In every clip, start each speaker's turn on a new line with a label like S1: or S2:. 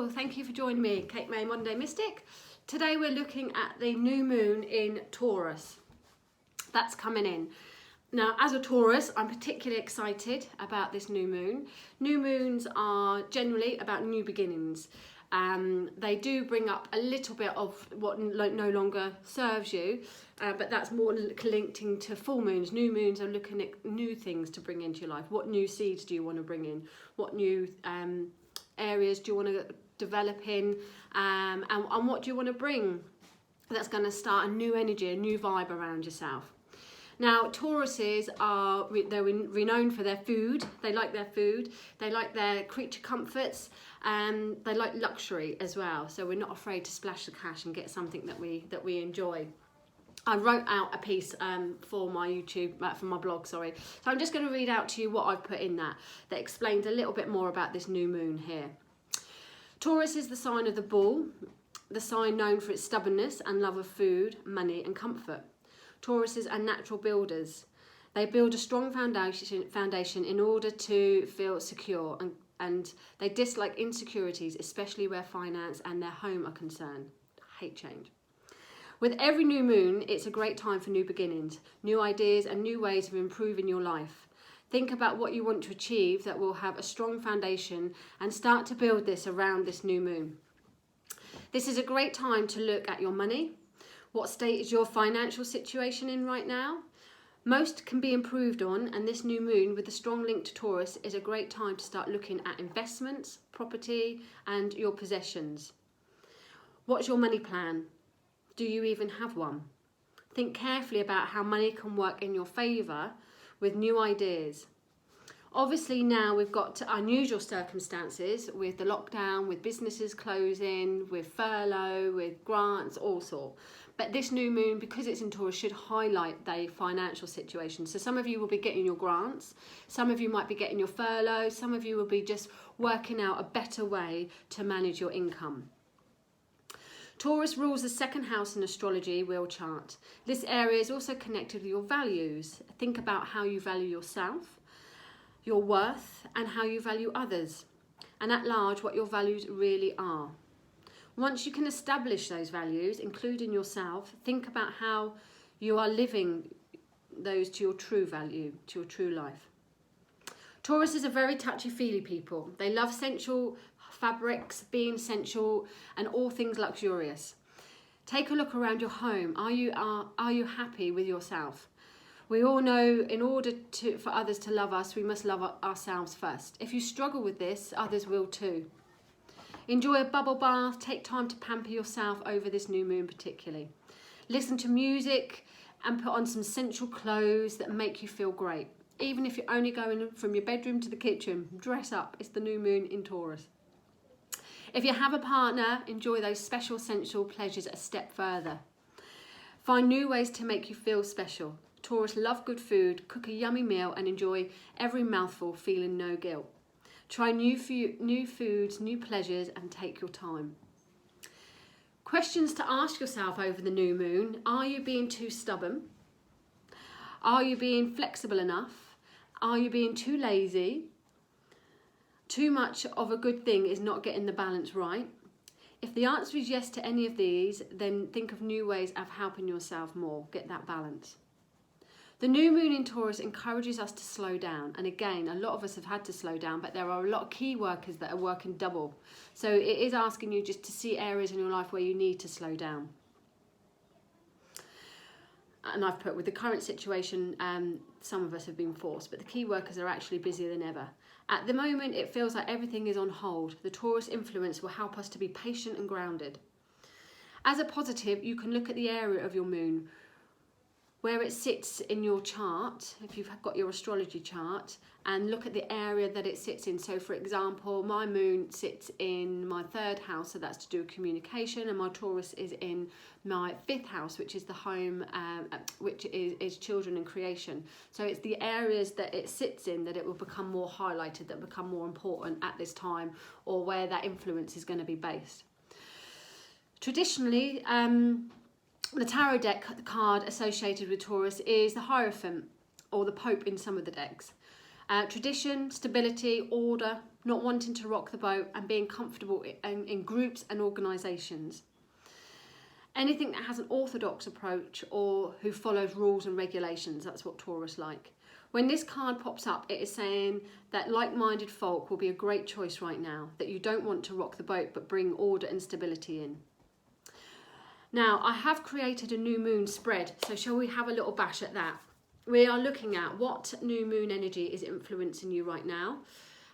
S1: Hello, thank you for joining me, Kate May, Monday Mystic. Today we're looking at the new moon in Taurus. That's coming in. Now, as a Taurus, I'm particularly excited about this new moon. New moons are generally about new beginnings. They do bring up a little bit of what no longer serves you, but that's more linked into full moons. New moons are looking at new things to bring into your life. What new seeds do you want to bring in? What new areas do you want to develop in? And what do you want to bring that's going to start a new energy, a new vibe around yourself? Now, Tauruses they're renowned for their food. They like their food. They like their creature comforts. They like luxury as well. So we're not afraid to splash the cash and get something that we enjoy. I wrote out a piece for my for my blog, sorry. So I'm just going to read out to you what I've put in that explains a little bit more about this new moon here. Taurus is the sign of the bull, the sign known for its stubbornness and love of food, money and comfort. Tauruses are natural builders. They build a strong foundation in order to feel secure, and they dislike insecurities, especially where finance and their home are concerned. Hate change. With every new moon, it's a great time for new beginnings, new ideas and new ways of improving your life. Think about what you want to achieve that will have a strong foundation and start to build this around this new moon. This is a great time to look at your money. What state is your financial situation in right now? Most can be improved on, and this new moon with a strong link to Taurus is a great time to start looking at investments, property and your possessions. What's your money plan? Do you even have one? Think carefully about how money can work in your favour with new ideas. Obviously now we've got unusual circumstances with the lockdown, with businesses closing, with furlough, with grants, all sorts. But this new moon, because it's in Taurus, should highlight the financial situation. So some of you will be getting your grants, some of you might be getting your furlough, some of you will be just working out a better way to manage your income. Taurus rules the second house in astrology wheel chart. This area is also connected with your values. Think about how you value yourself, your worth, and how you value others, and at large what your values really are. Once you can establish those values, including yourself, think about how you are living those to your true value, to your true life. Taurus is a very touchy-feely people. They love sensual fabrics, being sensual, and all things luxurious. Take a look around your home. Are you happy with yourself? We all know in order for others to love us, we must love ourselves first. If you struggle with this, others will too. Enjoy a bubble bath. Take time to pamper yourself over this new moon particularly. Listen to music and put on some sensual clothes that make you feel great. Even if you're only going from your bedroom to the kitchen, dress up. It's the new moon in Taurus. If you have a partner, enjoy those special sensual pleasures a step further. Find new ways to make you feel special. Taurus love good food, cook a yummy meal and enjoy every mouthful feeling no guilt. Try new foods, new pleasures and take your time. Questions to ask yourself over the new moon. Are you being too stubborn? Are you being flexible enough? Are you being too lazy? Too much of a good thing is not getting the balance right. If the answer is yes to any of these, then think of new ways of helping yourself more. Get that balance. The new moon in Taurus encourages us to slow down. And again, a lot of us have had to slow down, but there are a lot of key workers that are working double. So it is asking you just to see areas in your life where you need to slow down. And I've put with the current situation, some of us have been forced, but the key workers are actually busier than ever. At the moment, it feels like everything is on hold. The Taurus influence will help us to be patient and grounded. As a positive, you can look at the area of your moon, where it sits in your chart, if you've got your astrology chart, and look at the area that it sits in. So for example, my moon sits in my 3rd house, so that's to do with communication, and my Taurus is in my 5th house, which is the home, which is children and creation. So it's the areas that it sits in that it will become more highlighted, that become more important at this time, or where that influence is going to be based. Traditionally, the tarot deck card associated with Taurus is the Hierophant, or the Pope in some of the decks. Tradition, stability, order, not wanting to rock the boat, and being comfortable in groups and organisations. Anything that has an orthodox approach or who follows rules and regulations, that's what Taurus like. When this card pops up, it is saying that like-minded folk will be a great choice right now, that you don't want to rock the boat but bring order and stability in. Now, I have created a new moon spread, so shall we have a little bash at that? We are looking at what new moon energy is influencing you right now.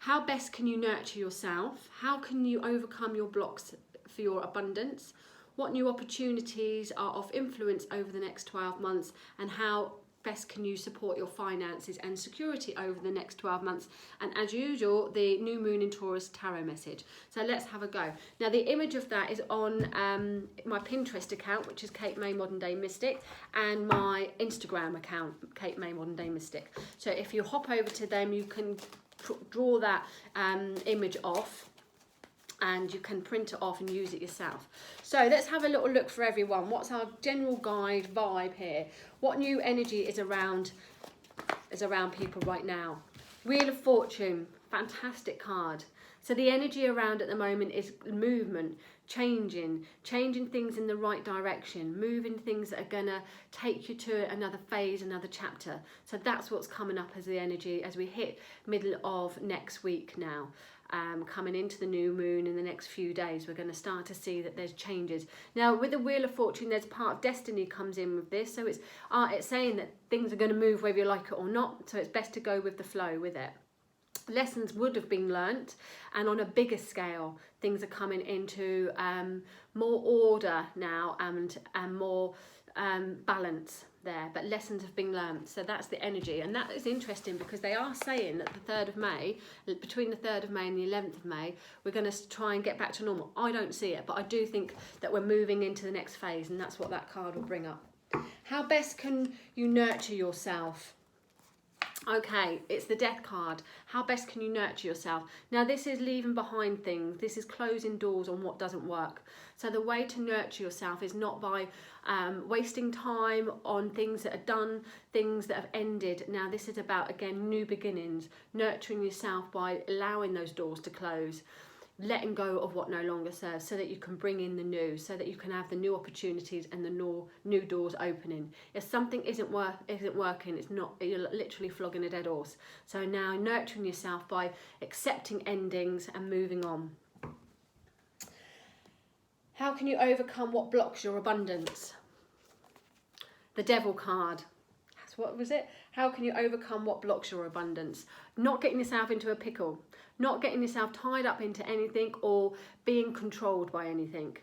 S1: How best can you nurture yourself? How can you overcome your blocks for your abundance? What new opportunities are of influence over the next 12 months, and how best can you support your finances and security over the next 12 months? And as usual, the new moon in Taurus tarot message. So let's have a go. Now, the image of that is on my Pinterest account, which is Kate May Modern Day Mystic, and my Instagram account, Kate May Modern Day Mystic. So if you hop over to them, you can draw that image off, and you can print it off and use it yourself. So let's have a little look for everyone. What's our general guide vibe here? What new energy is around people right now? Wheel of Fortune, fantastic card. So the energy around at the moment is movement, changing things in the right direction, moving things that are gonna take you to another phase, another chapter. So that's what's coming up as the energy as we hit middle of next week now. Coming into the new moon in the next few days, we're going to start to see that there's changes. Now, with the Wheel of Fortune, there's part of destiny comes in with this. So it's saying that things are going to move whether you like it or not. So it's best to go with the flow with it. Lessons would have been learnt, and on a bigger scale, things are coming into more order now and more balance there, but lessons have been learned. So that's the energy, and that is interesting because they are saying that the 3rd of May, between the 3rd of May and the 11th of May, we're going to try and get back to normal. I don't see it, but I do think that we're moving into the next phase, and that's what that card will bring up. How best can you nurture yourself? Okay, it's the Death card. How best can you nurture yourself? Now, this is leaving behind things. This is closing doors on what doesn't work. So the way to nurture yourself is not by wasting time on things that are done, things that have ended. Now, this is about, again, new beginnings, nurturing yourself by allowing those doors to close, letting go of what no longer serves, so that you can bring in the new, so that you can have the new opportunities and the new doors opening. If something isn't working, it's not, you're literally flogging a dead horse. So now nurturing yourself by accepting endings and moving on. How can you overcome what blocks your abundance? The Devil card. What was it? How can you overcome what blocks your abundance? Not getting yourself into a pickle, not getting yourself tied up into anything or being controlled by anything.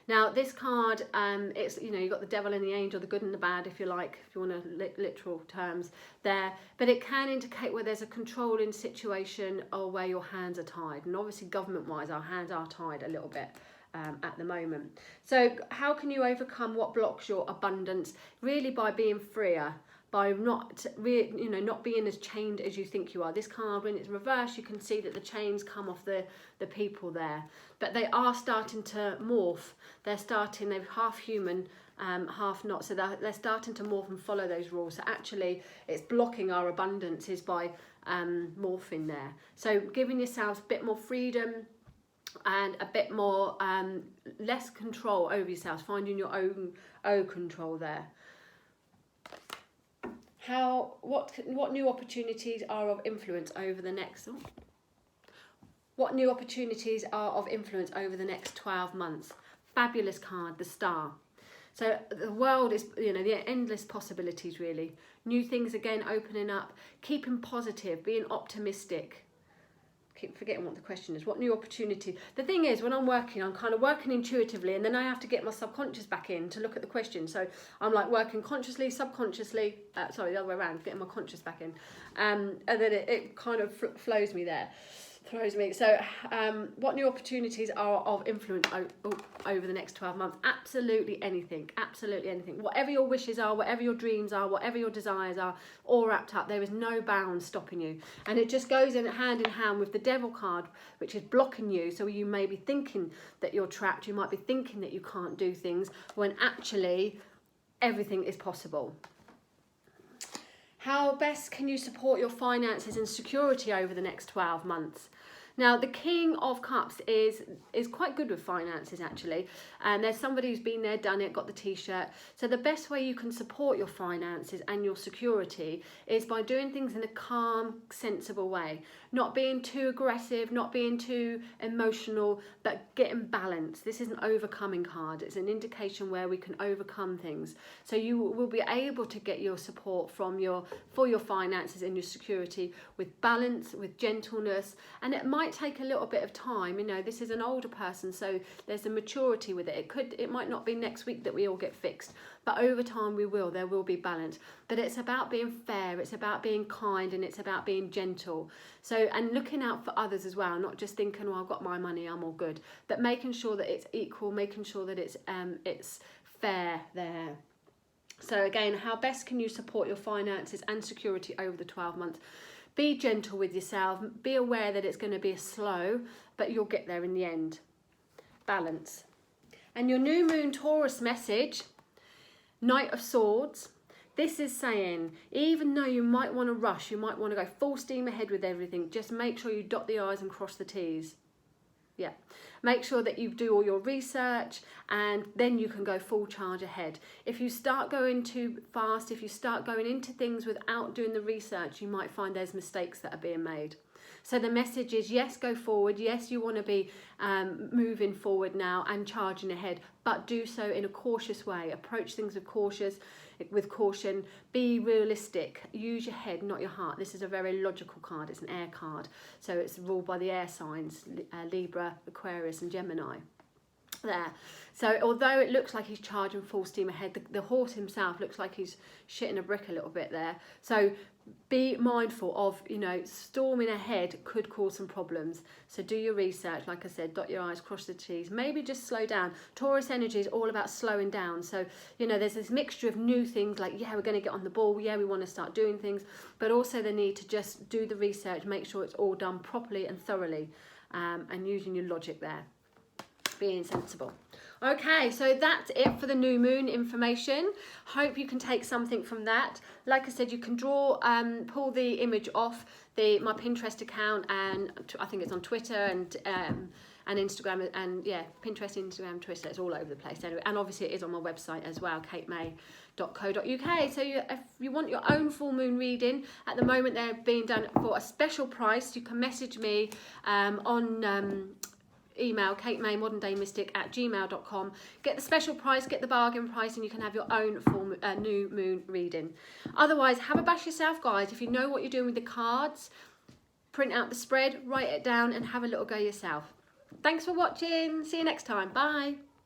S1: Now, this card, it's, you know, you've got the devil and the angel, the good and the bad, if you like, if you want to literal terms there. But it can indicate where there's a controlling situation or where your hands are tied. And obviously, government-wise, our hands are tied a little bit. At the moment. So how can you overcome what blocks your abundance? Really by being freer, by not being as chained as you think you are. This card, when it's reversed, you can see that the chains come off the people there, but they are starting to morph. They're half human, half not, so they're starting to morph and follow those rules. So actually it's blocking our abundance is by morphing there. So giving yourselves a bit more freedom and a bit more less control over yourself, finding your own control there. What new opportunities are of influence over the next What new opportunities are of influence over the next 12 months? Fabulous card, the Star. So the world is, you know, the endless possibilities really. New things again opening up, keeping positive, being optimistic. Keep forgetting what the question is. What new opportunity? The thing is, when I'm kind of working intuitively, and then I have to get my subconscious back in to look at the question. So I'm like working consciously, subconsciously, the other way around, getting my conscious back in. And then it kind of throws me. So what new opportunities are of influence over the next 12 months? Absolutely anything. Whatever your wishes are, whatever your dreams are, whatever your desires are, all wrapped up. There is no bounds stopping you. And it just goes in hand with the Devil card, which is blocking you. So you may be thinking that you're trapped. You might be thinking that you can't do things when actually everything is possible. How best can you support your finances and security over the next 12 months? Now, the King of Cups is quite good with finances, actually. And there's somebody who's been there, done it, got the T-shirt. So the best way you can support your finances and your security is by doing things in a calm, sensible way. Not being too aggressive, not being too emotional, but getting balance. This is an overcoming card. It's an indication where we can overcome things. So you will be able to get your support for your finances and your security with balance, with gentleness, and it might take a little bit of time. You know, this is an older person, so there's a maturity with it. It might not be next week that we all get fixed, but over time there will be balance. But it's about being fair, it's about being kind, and it's about being gentle. So, and looking out for others as well, not just thinking, well, I've got my money, I'm all good, but making sure that it's equal, making sure that it's fair there. So again, how best can you support your finances and security over the 12 months? Be gentle with yourself. Be aware that it's going to be slow, but you'll get there in the end. Balance. And your new moon Taurus message, Knight of Swords. This is saying, even though you might want to rush, you might want to go full steam ahead with everything, just make sure you dot the I's and cross the T's. Yeah, make sure that you do all your research and then you can go full charge ahead. If you start going too fast, if you start going into things without doing the research, you might find there's mistakes that are being made. So the message is, yes, go forward. Yes, you want to be moving forward now and charging ahead, but do so in a cautious way. Approach things with caution. Be realistic. Use your head, not your heart. This is a very logical card. It's an air card. So it's ruled by the air signs, Libra, Aquarius and Gemini. There. So although it looks like he's charging full steam ahead, the horse himself looks like he's shitting a brick a little bit there. So be mindful of, you know, storming ahead could cause some problems. So do your research, like I said, dot your I's, cross the T's, maybe just slow down. Taurus energy is all about slowing down. So, you know, there's this mixture of new things like, yeah, we're going to get on the ball. Yeah, we want to start doing things, but also the need to just do the research, make sure it's all done properly and thoroughly, and using your logic there. Being sensible. Okay, so that's it for the new moon information. Hope you can take something from that. Like I said, you can draw, pull the image off my Pinterest account, and I think it's on Twitter and Instagram, and yeah, Pinterest, Instagram, Twitter, it's all over the place anyway. And obviously it is on my website as well, katemay.co.uk. So if you want your own full moon reading, at the moment they're being done for a special price. You can message me on email katemay@gmail.com. Get the special price, get the bargain price, and you can have your own full new moon reading. Otherwise, have a bash yourself, guys. If you know what you're doing with the cards, print out the spread, write it down, and have a little go yourself. Thanks for watching. See you next time. Bye.